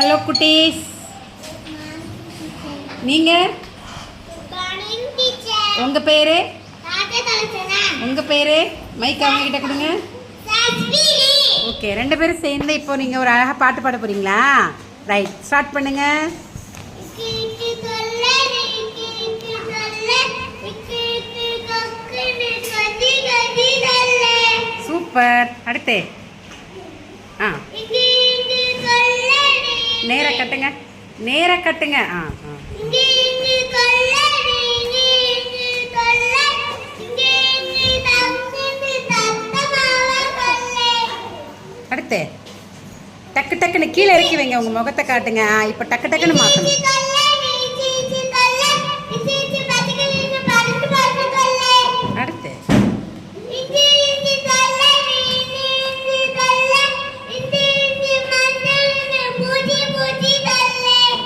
Hello குட்டீஸ், நீங்க உங்க பேரு உங்க பேரு மைக் அவங்க கிட்ட கொடுங்க. ஓகே, ரெண்டு பேரும் சேர்ந்து இப்போ நீங்க ஒரு அழகா பாட்டு பாட போறீங்களா? ரைட், ஸ்டார்ட் பண்ணுங்க. சூப்பர். அடுத்து நேரா கட்டுங்க, நேரா கட்டுங்க. அடுத்து டக்கு டக்குன்னு கீழே இறக்கி வைங்க, உங்க முகத்தை காட்டுங்க. இப்போ டக்கு டக்குன்னு மாற்றணும். அடுத்து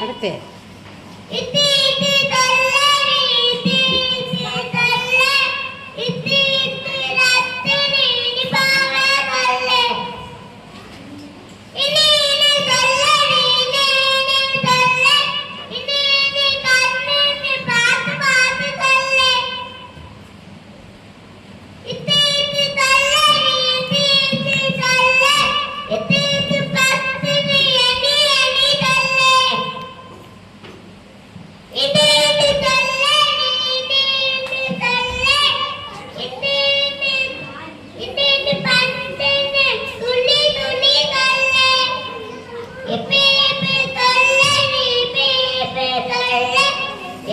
அடுத்து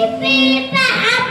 If